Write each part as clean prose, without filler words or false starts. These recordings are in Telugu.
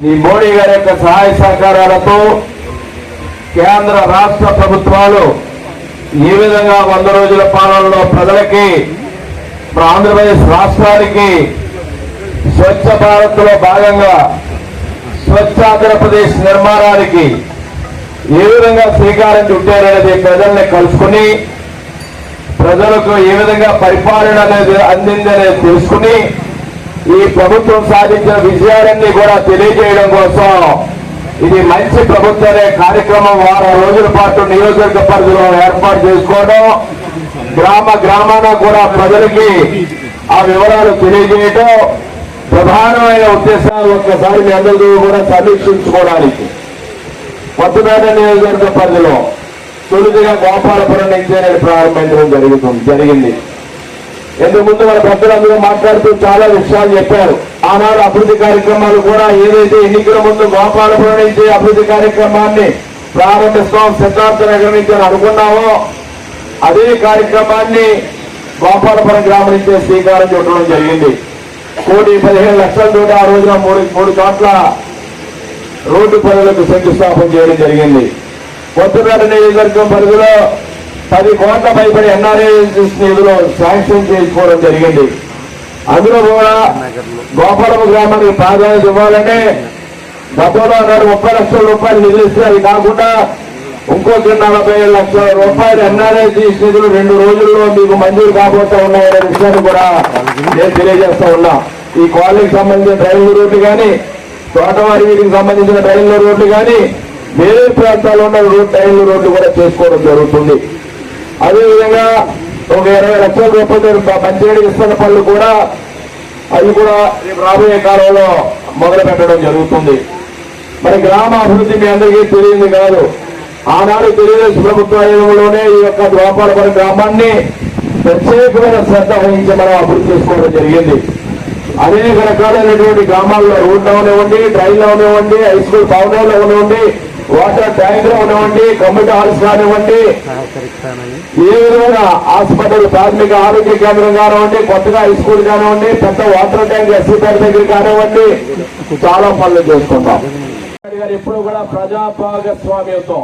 ఈ మోడీ గారి యొక్క సహాయ సహకారాలతో కేంద్ర రాష్ట్ర ప్రభుత్వాలు ఈ విధంగా 100 రోజుల పాలనలో ప్రజలకి ఆంధ్రప్రదేశ్ రాష్ట్రానికి స్వచ్ఛ భారత్ లో భాగంగా స్వచ్ఛ ఆంధ్రప్రదేశ్ నిర్మాణానికి ఏ విధంగా శ్రీకారం చుట్టారనేది ప్రజల్ని కలుసుకుని ప్రజలకు ఏ విధంగా పరిపాలన అనేది అందింది అనేది తెలుసుకుని ఈ ప్రభుత్వం సాధించిన విజయాలన్నీ కూడా తెలియజేయడం కోసం ఇది మంచి ప్రభుత్వం అనే కార్యక్రమం వారం రోజుల పాటు నియోజకవర్గ పరిధిలో ఏర్పాటు చేసుకోవడం, గ్రామాన కూడా ప్రజలకి ఆ వివరాలు తెలియజేయడం ప్రధానమైన ఉద్దేశాలు ఒక్కసారి మీ అందరూ కూడా సమీక్షించుకోవడానికి కొత్తపేట నియోజకవర్గ పరిధిలో తొలిదిగా గోపాలపురం నుంచి నేను ప్రారంభించడం జరిగింది. ఎందుకు ముందు మన పెద్దలందరూ మాట్లాడుతూ చాలా విషయాలు చెప్పారు. ఆనాడు అభివృద్ధి కార్యక్రమాలు కూడా ఏదైతే ఎన్నికల ముందు గోపాలపురం నుంచి అభివృద్ధి కార్యక్రమాన్ని ప్రారంభిస్తాం సిద్ధార్థ నగర్ నుంచి అని అనుకున్నామో అదే కార్యక్రమాన్ని గోపాలపురం గ్రామం నుంచి శ్రీకారం చుట్టడం జరిగింది. 1,15,00,000 ఆ రోజున మూడు చోట్ల రోడ్డు పనులకు శంకుస్థాపన చేయడం జరిగింది. కొత్తపేట నియోజకవర్గం పరిధిలో 10 కోట్ల పైబడి ఎన్ఆర్ఐ నిధులు శాంక్షన్ చేసుకోవడం జరిగింది. అందులో కూడా గోపాలపురం గ్రామానికి ప్రాధాన్యత ఇవ్వాలంటే గతంలో 30 లక్షల రూపాయలు నిధులు ఇస్తే అది కాకుండా ఇంకొక 47 లక్షల రూపాయలు ఎన్ఆర్ఐ నిధులు 2 రోజుల్లో మీకు మంజూరు కాబోతా ఉన్నాయనే విషయాన్ని కూడా నేను తెలియజేస్తా ఉన్నా. ఈ కాలనీకి సంబంధించిన డ్రైన్ల రోడ్లు కానీ తోటవారి వీటికి సంబంధించిన డ్రైన్ల రోడ్లు కానీ వేరే ప్రాంతాల్లో ఉన్న డ్రైన్ల రోడ్లు కూడా చేసుకోవడం జరుగుతుంది. అదేవిధంగా ఒక 20 లక్షల రూపాయలు మంచినీటి ఇస్తున్న పనులు కూడా అవి కూడా రాబోయే కాలంలో మొదలు పెట్టడం జరుగుతుంది. మరి గ్రామ అభివృద్ధి మీ అందరికీ తెలియదు కాదు. ఆనాడు తెలుగుదేశం ప్రభుత్వ హయాంలోనే ఈ యొక్క గోపాలపురం గ్రామాన్ని ప్రత్యేకమైన శ్రద్ధ వహించి మనం అభివృద్ధి చేసుకోవడం జరిగింది. అనేక రకాలైనటువంటి గ్రామాల్లో రోడ్లు అవనివ్వండి, డ్రైన్లు అవనివ్వండి, హై స్కూల్ భవనాలు అవనివ్వండి, వాటర్ ట్యాంక్ అవనివ్వండి, కమ్యూనిటీ హాల్స్ కానివ్వండి, ఏ విధమైన హాస్పిటల్ ప్రాథమిక ఆరోగ్య కేంద్రం కానివ్వండి, కొత్తగా హై స్కూల్ కానివ్వండి, పెద్ద వాటర్ ట్యాంక్ ఎస్సీపేట దగ్గర కానివ్వండి, చాలా పనులు చేసుకుంటాం. ఎప్పుడు కూడా ప్రజా భాగస్వామ్యంతో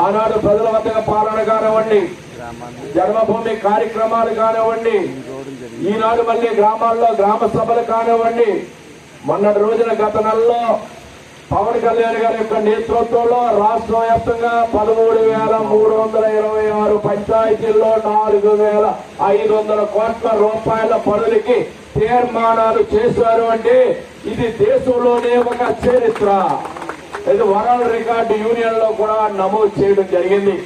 ఆనాడు ప్రజల వద్దకు పాలన కానివ్వండి, జన్మభూమి కార్యక్రమాలు కానివ్వండి, ఈనాడు మళ్ళీ గ్రామాల్లో గ్రామ సభలు కానివ్వండి, మొన్నటి రోజున గత నెలలో పవన్ కళ్యాణ్ గారి యొక్క నేతృత్వంలో రాష్ట్ర వ్యాప్తంగా 13,326 పంచాయతీల్లో 4,500 కోట్ల రూపాయల పనులకి తీర్మానాలు చేశారు. అంటే ఇది దేశంలోనే ఒక చరిత్ర. ఇది వరల్డ్ రికార్డు యూనియన్ లో కూడా నమోదు చేయడం జరిగింది.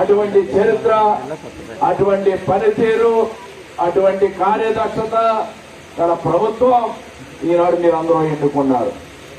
అటువంటి చరిత్ర, అటువంటి పనితీరు, అటువంటి కార్యదక్షత గల ప్రభుత్వం ఈనాడు మీరు అందరూ ఎన్నుకున్నారు.